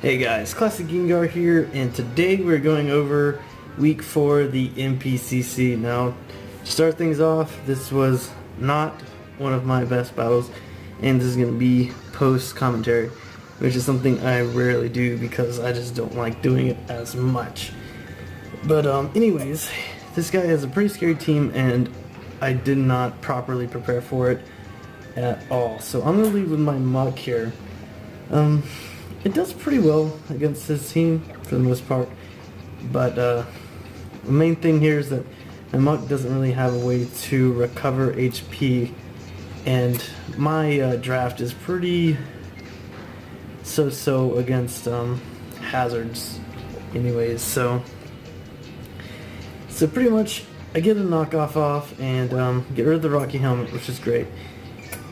Hey guys, Classy Gengar here, and today we're going over week 4 of the NPCC. Now, to start things off, this was not one of my best battles, and this is going to be post-commentary, which is something I rarely do because I just don't like doing it as much. But anyways, this guy has a pretty scary team, and I did not properly prepare for it at all. So I'm going to leave with my Muck here. It does pretty well against his team for the most part, but the main thing here is that my Muck doesn't really have a way to recover HP, and my draft is pretty so-so against hazards anyways, so pretty much I get a knockoff off and get rid of the Rocky Helmet, which is great,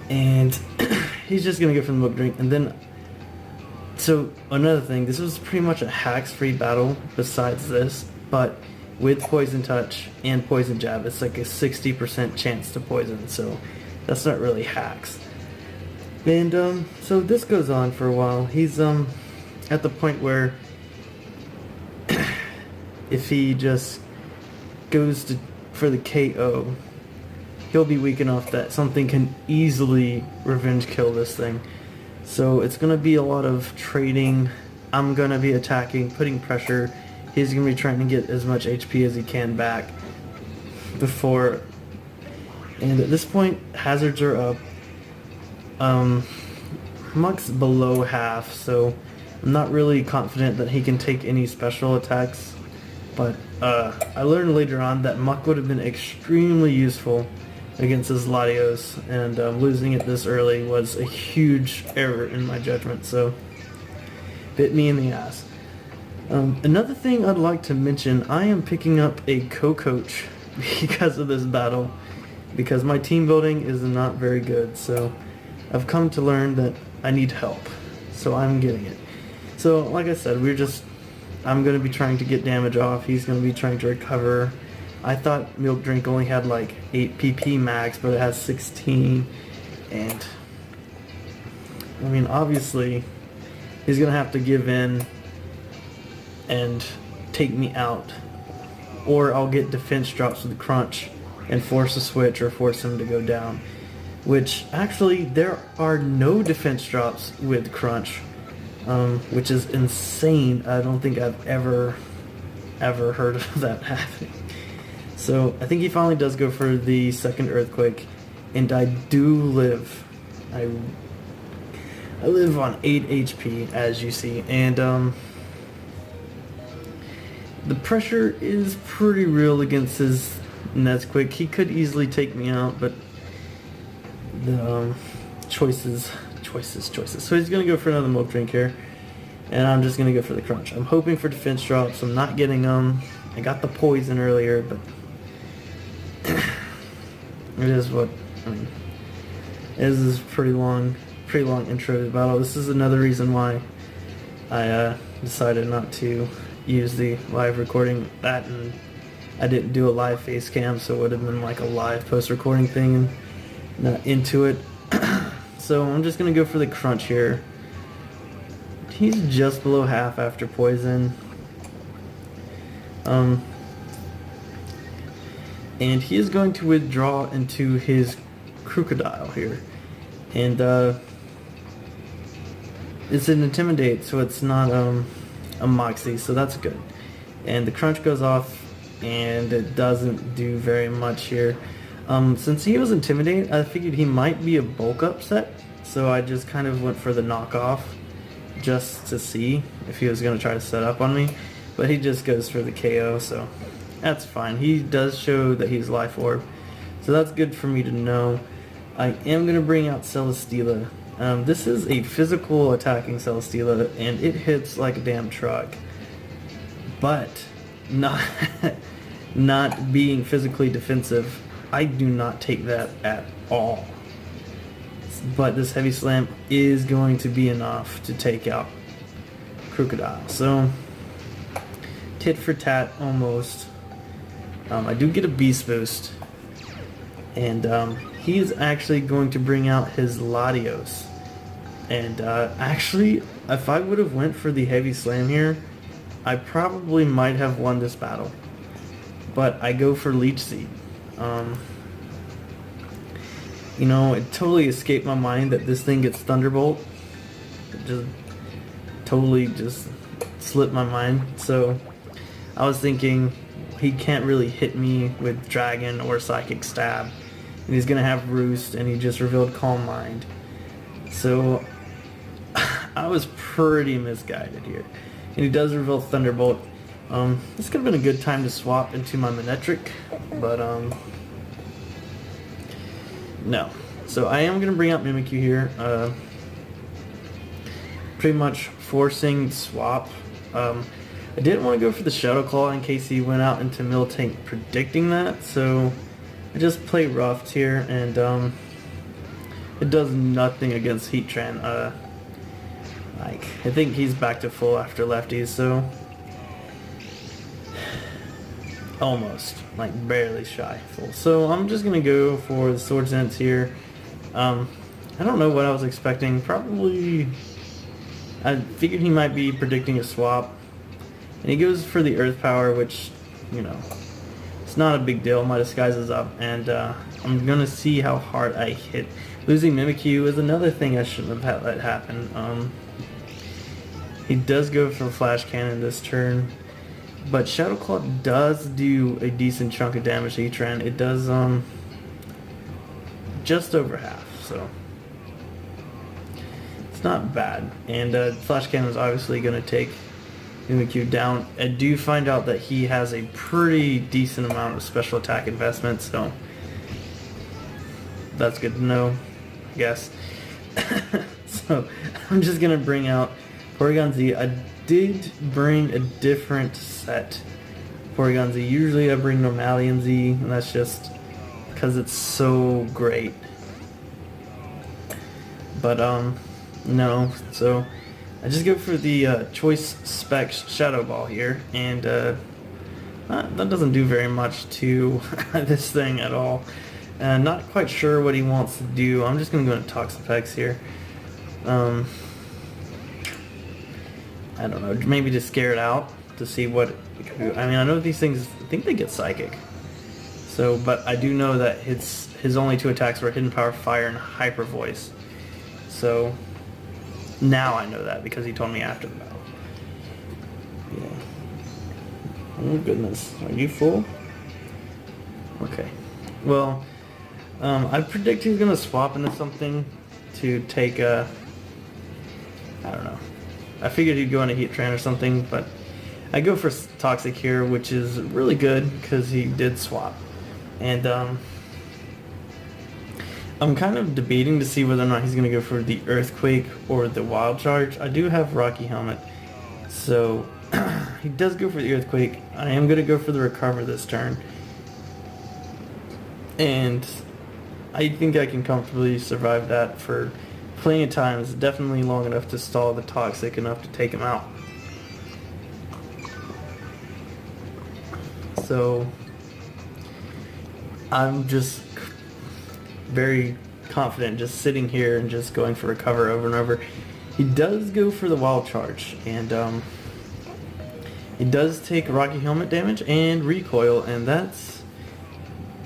and he's just gonna go for the Milk Drink, and then so another thing, this was pretty much a hacks-free battle besides this, but with Poison Touch and Poison Jab, it's like a 60% chance to poison, so that's not really hacks. And so this goes on for a while. He's at the point where if he just goes for the KO, he'll be weak enough that something can easily revenge kill this thing. So it's going to be a lot of trading. I'm going to be attacking, putting pressure. He's going to be trying to get as much HP as he can back before. And at this point, hazards are up. Muck's below half, so I'm not really confident that he can take any special attacks. But I learned later on that Muck would have been extremely useful against his Latios, and losing it this early was a huge error in my judgment, so bit me in the ass. Another thing I'd like to mention, I am picking up a co-coach because of this battle, because my team building is not very good, so I've come to learn that I need help, so I'm getting it. So like I said, I'm going to be trying to get damage off, he's going to be trying to recover. I thought Milk Drink only had like 8 PP max, but it has 16, and I mean obviously he's gonna have to give in and take me out, or I'll get defense drops with Crunch and force a switch or force him to go down, which actually there are no defense drops with Crunch, which is insane. I don't think I've ever heard of that happening. So I think he finally does go for the second Earthquake, and I do live. I live on 8 HP, as you see, and the pressure is pretty real against his Nesquik. He could easily take me out, but the choices. So he's gonna go for another Milk Drink here, and I'm just gonna go for the Crunch. I'm hoping for defense drops. I'm not getting them. I got the poison earlier, but it is what I mean. This is pretty long intro to the battle. This is another reason why I decided not to use the live recording. That, and I didn't do a live face cam, so it would have been like a live post recording thing and not into it. So I'm just gonna go for the Crunch here. He's just below half after poison. And he is going to withdraw into his Crocodile here. And it's an Intimidate, so it's not a Moxie, so that's good. And the Crunch goes off, and it doesn't do very much here. Since he was Intimidate, I figured he might be a bulk upset, so I just kind of went for the knockoff just to see if he was going to try to set up on me. But he just goes for the KO, so that's fine. He does show that he's Life Orb, so that's good for me to know. I am going to bring out Celesteela. This is a physical attacking Celesteela, and it hits like a damn truck. But not being physically defensive, I do not take that at all. But this Heavy Slam is going to be enough to take out Crocodile. So tit for tat almost. I do get a Beast Boost, and he is actually going to bring out his Latios. And actually, if I would have went for the heavy slam here, I probably might have won this battle. But I go for Leech Seed. You know, it totally escaped my mind that this thing gets Thunderbolt. It just totally just slipped my mind. So I was thinking he can't really hit me with Dragon or Psychic Stab. And he's going to have Roost, and he just revealed Calm Mind. So I was pretty misguided here. And he does reveal Thunderbolt. This could have been a good time to swap into my Manectric, but no. So I am going to bring out Mimikyu here, pretty much forcing swap. I didn't want to go for the Shadow Claw in case he went out into Miltank predicting that, so I just play Ruffed here, and it does nothing against Heatran. Like, I think he's back to full after lefties, so almost, like barely shy full. So I'm just gonna go for the Swords Dance here. I don't know what I was expecting. Probably, I figured he might be predicting a swap, and he goes for the Earth Power, which, you know, it's not a big deal. My disguise is up, and I'm gonna see how hard I hit. Losing Mimikyu is another thing I shouldn't have let happen. He does go for Flash Cannon this turn, but Shadow Claw does do a decent chunk of damage to Heatran. It does just over half, so it's not bad. And Flash Cannon is obviously going to take Mimikyu down. I do find out that he has a pretty decent amount of special attack investment, so that's good to know, I guess. So I'm just going to bring out Porygon Z. I did bring a different set Porygon Z. Usually I bring Normalium Z, and that's just because it's so great. But no, so I just go for the Choice Specs Shadow Ball here, and that doesn't do very much to this thing at all. Not quite sure what he wants to do. I'm just going to go into Toxapex here. I don't know, maybe to scare it out to see what it can do. I mean, I know these things, I think they get Psychic. So, but I do know that his only two attacks were Hidden Power, Fire, and Hyper Voice. So now I know that because he told me after the battle. Yeah. Oh goodness, are you full? Okay. Well, I predict he's gonna swap into something to take a, I don't know. I figured he'd go into Heatran or something, but I go for Toxic here, which is really good because he did swap. And I'm kind of debating to see whether or not he's going to go for the Earthquake or the Wild Charge. I do have Rocky Helmet, so he does go for the Earthquake. I am going to go for the Recover this turn. And I think I can comfortably survive that for plenty of time. Is definitely long enough to stall the Toxic enough to take him out. So I'm just very confident just sitting here and just going for Recover over and over. He does go for the Wild Charge, and he does take Rocky Helmet damage and Recoil, and that's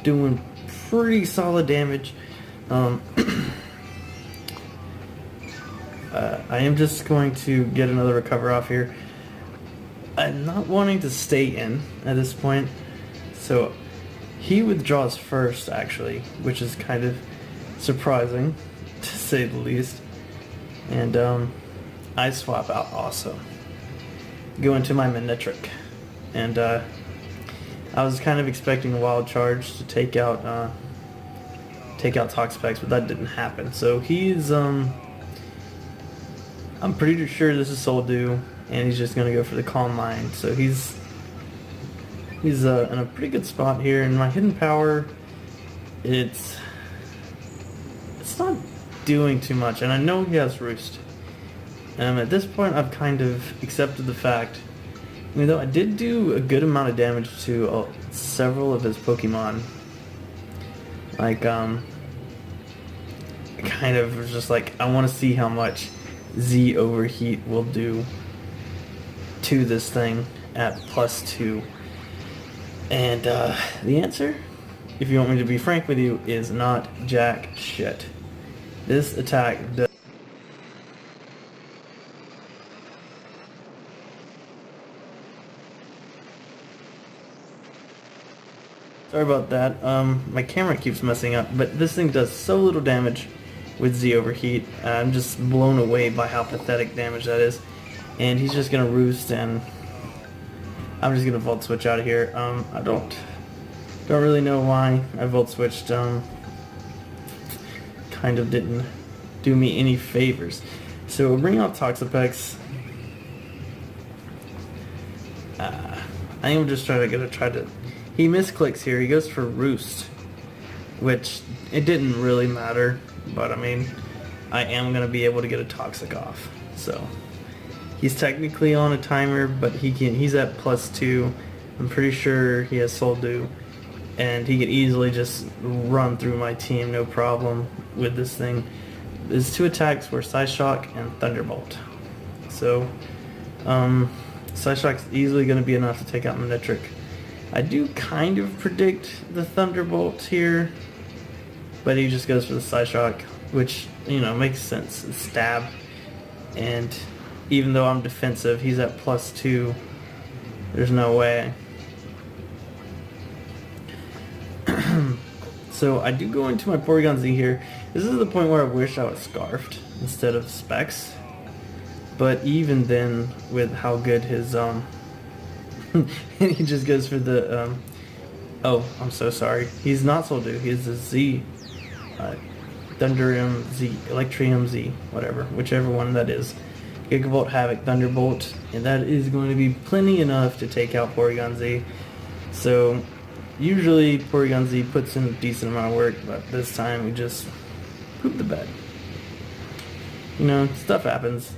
doing pretty solid damage. I am just going to get another Recover off here. I'm not wanting to stay in at this point, so he withdraws first actually, which is kind of surprising to say the least. And I swap out also. Go into my Manectric, and I was kind of expecting a Wild Charge to take out Toxapex, but that didn't happen. So he's I'm pretty sure this is Soul Dew, and he's just gonna go for the Calm Mind. So he's in a pretty good spot here. And my Hidden Power, it's not doing too much, and I know he has Roost. At this point, I've kind of accepted the fact, even though I did do a good amount of damage to several of his Pokemon, like kind of was just like, I want to see how much Z overheat will do to this thing at +2. And the answer, if you want me to be frank with you, is not jack shit. This attack does... Sorry about that. My camera keeps messing up, but this thing does so little damage with Z overheat. I'm just blown away by how pathetic damage that is. And he's just gonna roost, and I'm just gonna volt switch out of here. I don't really know why I volt switched. Kind of didn't do me any favors. So we'll bring out Toxapex. I am just try to. He misclicks here. He goes for Roost, which it didn't really matter, but I mean, I am gonna be able to get a Toxic off. So he's technically on a timer, but he's at +2. I'm pretty sure he has Soul Dew, and he could easily just run through my team, no problem with this thing. His 2 attacks were Psyshock and Thunderbolt. So Psyshock's easily going to be enough to take out Manectric. I do kind of predict the Thunderbolt here, but he just goes for the Psyshock, which, you know, makes sense. It's stab, and even though I'm defensive, he's at +2. There's no way. So I do go into my Porygon Z here. This is the point where I wish I was Scarfed instead of Specs. But even then, with how good his he just goes for the oh, I'm so sorry. He's not Soul Dew. He's a Z, Thundurium Z, Electrium Z, whatever, whichever one that is. Gigavolt, Havoc, Thunderbolt, and that is going to be plenty enough to take out Porygon Z. So usually Porygon Z puts in a decent amount of work, but this time we just poop the bed. You know, stuff happens.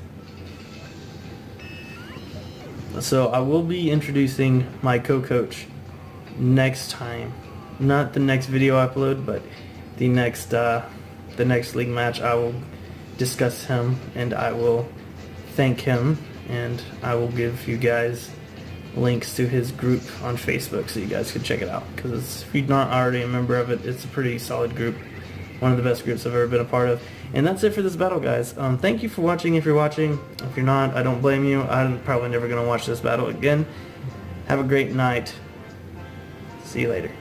So I will be introducing my co-coach next time. Not the next video I upload, but the next league match. I will discuss him, and I will thank him, and I will give you guys links to his group on Facebook so you guys can check it out, because if you're not already a member of it, it's a pretty solid group. One of the best groups I've ever been a part of. And that's it for this battle, guys. Thank you for watching if you're watching. If you're not, I don't blame you. I'm probably never going to watch this battle again. Have a great night. See you later.